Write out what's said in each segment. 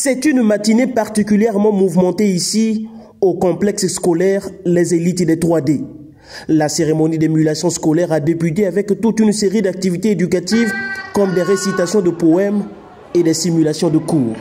C'est une matinée particulièrement mouvementée ici, au complexe scolaire Les Élites des 3D. La cérémonie d'émulation scolaire a débuté avec toute une série d'activités éducatives comme des récitations de poèmes et des simulations de cours.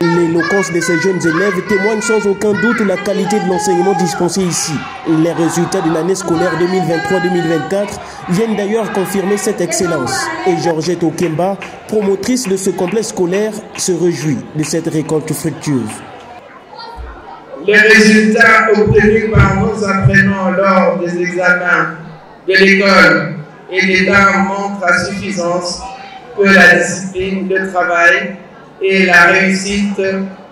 L'éloquence de ces jeunes élèves témoigne sans aucun doute la qualité de l'enseignement dispensé ici. Les résultats de l'année scolaire 2023-2024 viennent d'ailleurs confirmer cette excellence. Et Georgette Okemba, promotrice de ce complexe scolaire, se réjouit de cette récolte fructueuse. Les résultats obtenus par nos apprenants lors des examens de l'école et l'État montrent à suffisance que la discipline, le travail et la réussite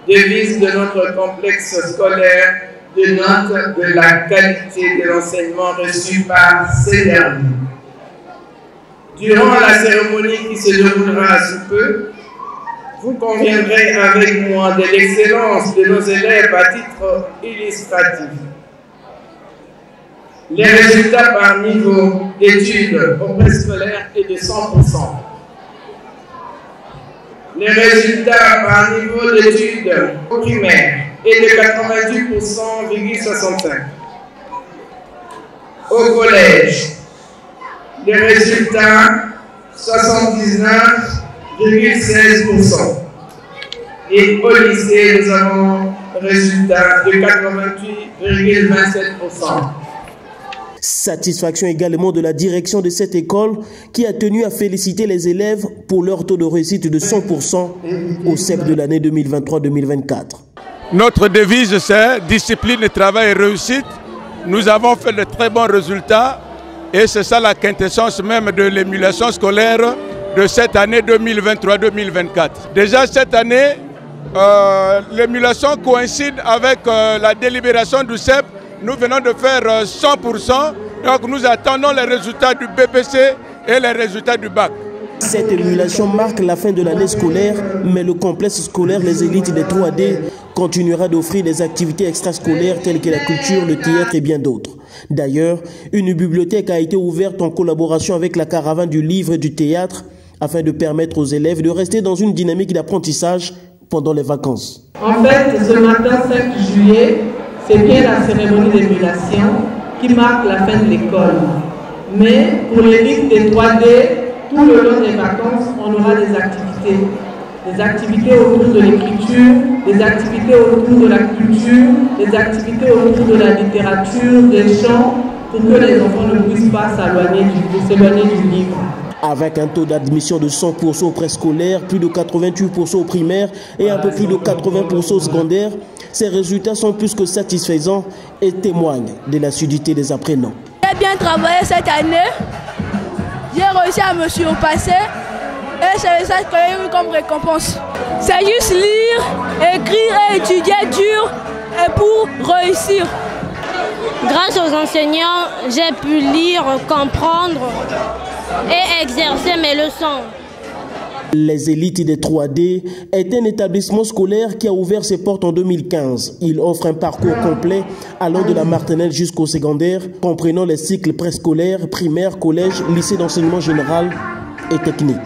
devise de notre complexe scolaire dénotent de la qualité de l'enseignement reçu par ces derniers. Durant la cérémonie qui se déroulera sous peu, vous conviendrez avec moi de l'excellence de nos élèves à titre illustratif. Les résultats par niveau d'études au préscolaire est de 100%. Les résultats par niveau d'études au primaire est de 98,65%. Au collège, les résultats 79,16%. Et au lycée, nous avons un résultat de 88,27%. Satisfaction également de la direction de cette école qui a tenu à féliciter les élèves pour leur taux de réussite de 100% au CEP de l'année 2023-2024. Notre devise c'est discipline, travail et réussite. Nous avons fait de très bons résultats et c'est ça la quintessence même de l'émulation scolaire de cette année 2023-2024. Déjà cette année, l'émulation coïncide avec la délibération du CEP. Nous venons de faire 100%, donc nous attendons les résultats du BPC et les résultats du bac. Cette émulation marque la fin de l'année scolaire, mais le complexe scolaire Les Élites des 3D continuera d'offrir des activités extrascolaires telles que la culture, le théâtre et bien d'autres. D'ailleurs, une bibliothèque a été ouverte en collaboration avec la caravane du livre et du théâtre afin de permettre aux élèves de rester dans une dynamique d'apprentissage pendant les vacances. En fait, ce matin 5 juillet, c'est bien la cérémonie d'émulation qui marque la fin de l'école. Mais pour l'élite des 3D, tout le long des vacances, on aura des activités. Des activités autour de l'écriture, des activités autour de la culture, des activités autour de la littérature, des chants, pour que les enfants ne puissent pas s'éloigner du livre. Avec un taux d'admission de 100% au préscolaire, plus de 88% au primaire et un peu plus de 80% au secondaire, ces résultats sont plus que satisfaisants et témoignent de l'assiduité des apprenants. J'ai bien travaillé cette année, j'ai réussi à me surpasser et c'est ça que j'ai eu comme récompense. C'est juste lire, écrire et étudier dur et pour réussir. Grâce aux enseignants, j'ai pu lire, comprendre et exercer mes leçons. Les Élites des 3D est un établissement scolaire qui a ouvert ses portes en 2015. Il offre un parcours complet allant de la maternelle jusqu'au secondaire, comprenant les cycles préscolaires, primaire, collège, lycée d'enseignement général et technique.